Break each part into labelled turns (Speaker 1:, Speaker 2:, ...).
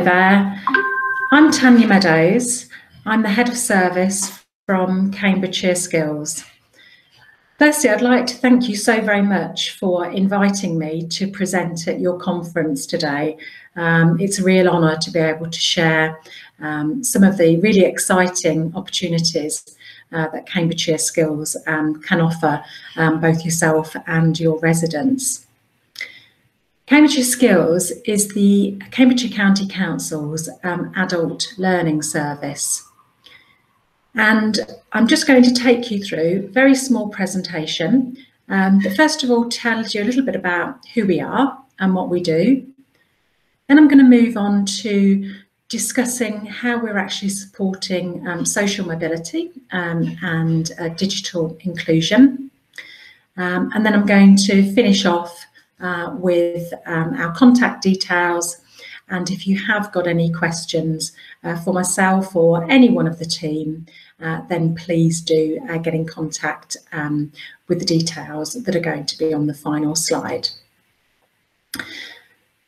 Speaker 1: there, I'm Tanya Meadows. I'm the Head of Service from Cambridgeshire Skills. Firstly, I'd like to thank you so very much for inviting me to present at your conference today. It's a real honour to be able to share some of the really exciting opportunities that Cambridgeshire Skills can offer both yourself and your residents. Cambridgeshire Skills is the Cambridgeshire County Council's adult learning service. And I'm just going to take you through a very small presentation that first of all tells you a little bit about who we are and what we do. Then I'm going to move on to discussing how we're actually supporting social mobility and digital inclusion. And then I'm going to finish off with our contact details, and if you have got any questions for myself or any one of the team, then please do get in contact with the details that are going to be on the final slide.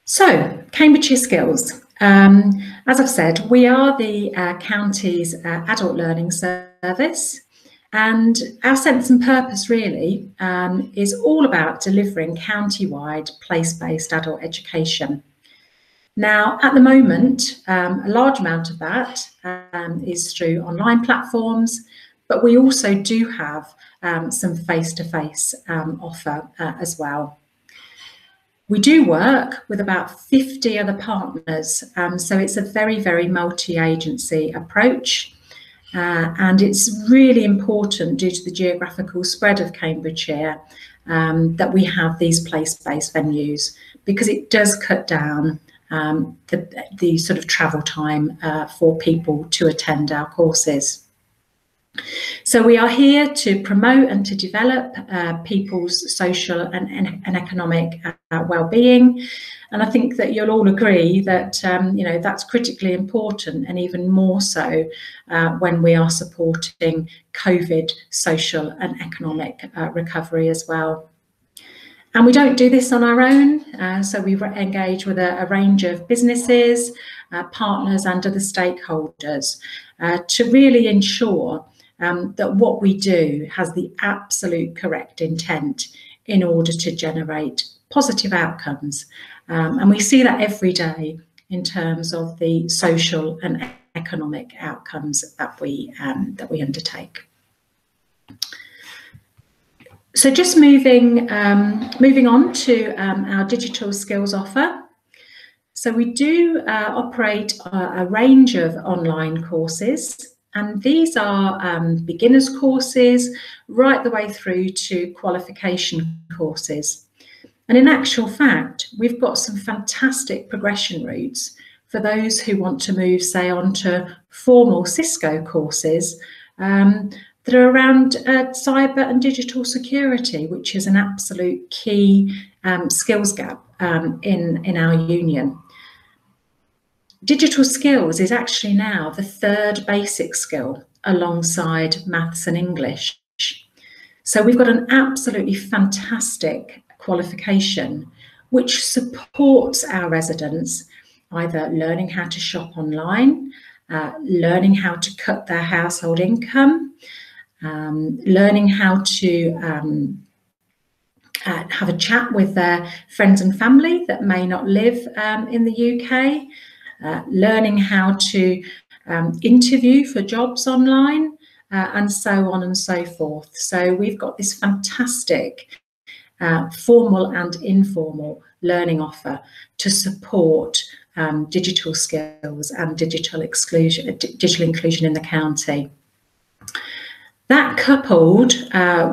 Speaker 1: So, Cambridgeshire Skills. As I've said, we are the county's adult learning service. And our sense and purpose really is all about delivering county-wide place-based adult education. Now, at the moment, a large amount of that is through online platforms, but we also do have some face-to-face offer as well. We do work with about 50 other partners, so it's a very, very multi-agency approach. And it's really important, due to the geographical spread of Cambridgeshire, that we have these place-based venues, because it does cut down the sort of travel time for people to attend our courses. So we are here to promote and to develop people's social and economic well-being. And I think that you'll all agree that you know, that's critically important, and even more so when we are supporting COVID social and economic recovery as well. And we don't do this on our own, so we engage with a range of businesses, partners and other stakeholders to really ensure that what we do has the absolute correct intent in order to generate positive outcomes. And we see that every day in terms of the social and economic outcomes that we undertake. So just moving on to our digital skills offer. So we do operate a range of online courses, and these are beginners courses right the way through to qualification courses. And in actual fact, we've got some fantastic progression routes for those who want to move, say, on to formal Cisco courses that are around cyber and digital security, which is an absolute key skills gap in our union. Digital skills is actually now the third basic skill alongside maths and English. So we've got an absolutely fantastic qualification which supports our residents either learning how to shop online, learning how to cut their household income, learning how to have a chat with their friends and family that may not live in the UK, learning how to interview for jobs online, and so on and so forth. So we've got this fantastic formal and informal learning offer to support digital skills and digital inclusion in the county. That, coupled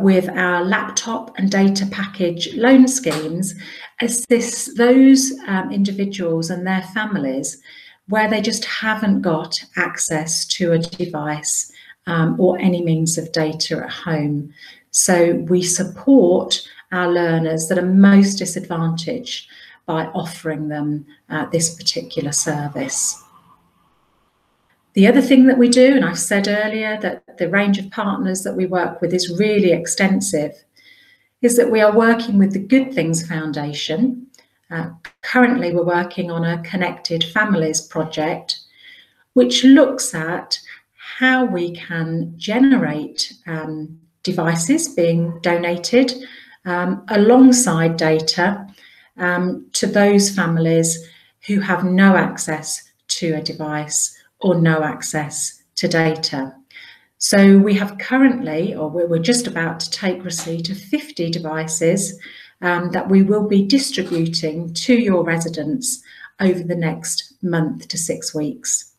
Speaker 1: with our laptop and data package loan schemes, assists those individuals and their families where they just haven't got access to a device or any means of data at home. So we support our learners that are most disadvantaged by offering them this particular service. The other thing that we do, and I've said earlier that the range of partners that we work with is really extensive, is that we are working with the Good Things Foundation, Currently, we're working on a Connected Families project, which looks at how we can generate devices being donated alongside data to those families who have no access to a device or no access to data. So we have currently, or we're just about to take receipt of 50 devices that we will be distributing to your residents over the next month to 6 weeks.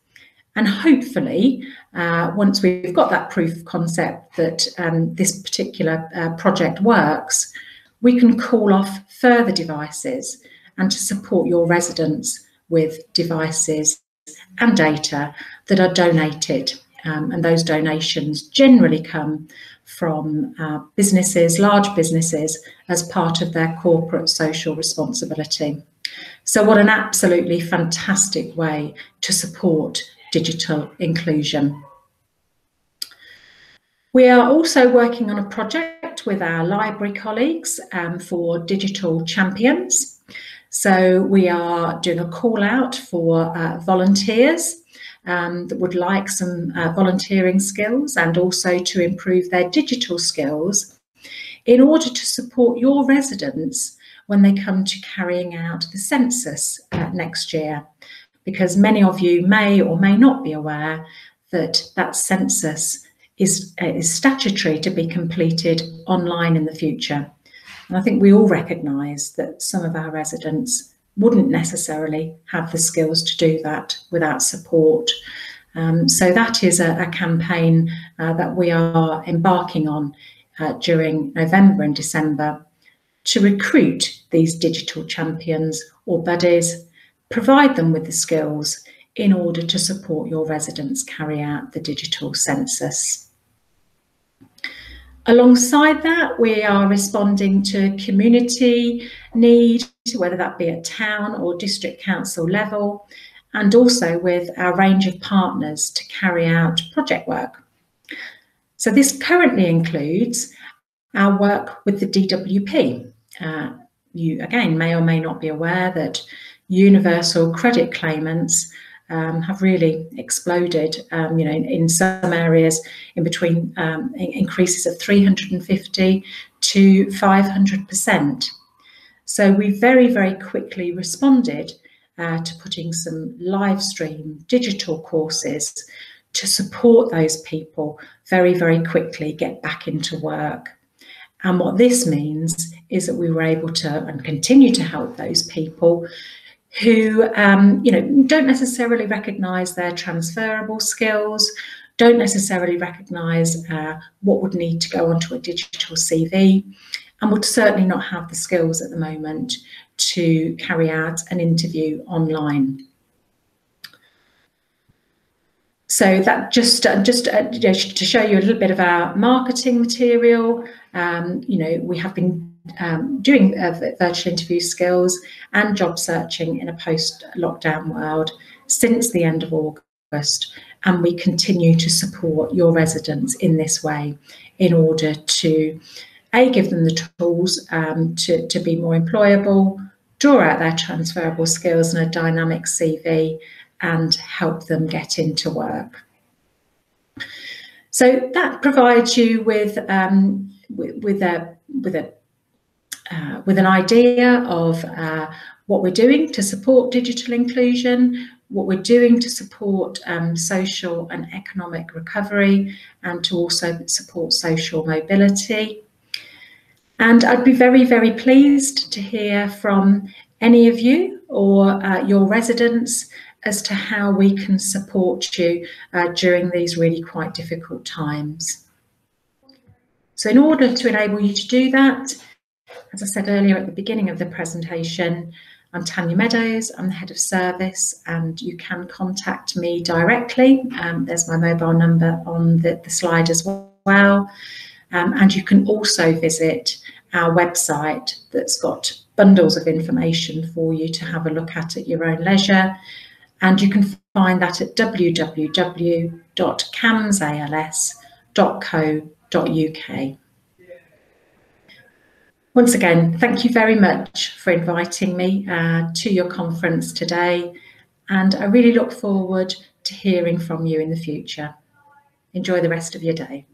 Speaker 1: And hopefully, once we've got that proof of concept that this particular project works, we can call off further devices and to support your residents with devices and data that are donated. And those donations generally come from businesses, large businesses, as part of their corporate social responsibility. So what an absolutely fantastic way to support digital inclusion. We are also working on a project with our library colleagues for digital champions. So we are doing a call out for volunteers that would like some volunteering skills and also to improve their digital skills in order to support your residents when they come to carrying out the census next year. Because many of you may or may not be aware that that census is statutory to be completed online in the future. And I think we all recognise that some of our residents wouldn't necessarily have the skills to do that without support. So that is a campaign that we are embarking on during November and December to recruit these digital champions or buddies, provide them with the skills in order to support your residents carry out the digital census. Alongside that, we are responding to community need, whether that be at town or district council level, and also with our range of partners to carry out project work. So this currently includes our work with the DWP. You again may or may not be aware that universal credit claimants have really exploded, in some areas in between increases of 350 to 500%. So we very, very quickly responded to putting some live stream digital courses to support those people very, very quickly get back into work. And what this means is that we were able to and continue to help those people who don't necessarily recognise their transferable skills, don't necessarily recognise what would need to go onto a digital CV, and would certainly not have the skills at the moment to carry out an interview online. So that just to show you a little bit of our marketing material, we have been doing virtual interview skills and job searching in a post-lockdown world since the end of August, and we continue to support your residents in this way in order to give them the tools to be more employable, draw out their transferable skills and a dynamic CV, and help them get into work. So that provides you with an idea of what we're doing to support digital inclusion, what we're doing to support social and economic recovery, and to also support social mobility. And I'd be very, very pleased to hear from any of you or your residents as to how we can support you during these really quite difficult times. So in order to enable you to do that, as I said earlier at the beginning of the presentation, I'm Tanya Meadows, I'm the Head of Service, and you can contact me directly. There's my mobile number on the slide as well. And you can also visit our website that's got bundles of information for you to have a look at your own leisure. And you can find that at www.camsals.co.uk. Once again, thank you very much for inviting me to your conference today, and I really look forward to hearing from you in the future. Enjoy the rest of your day.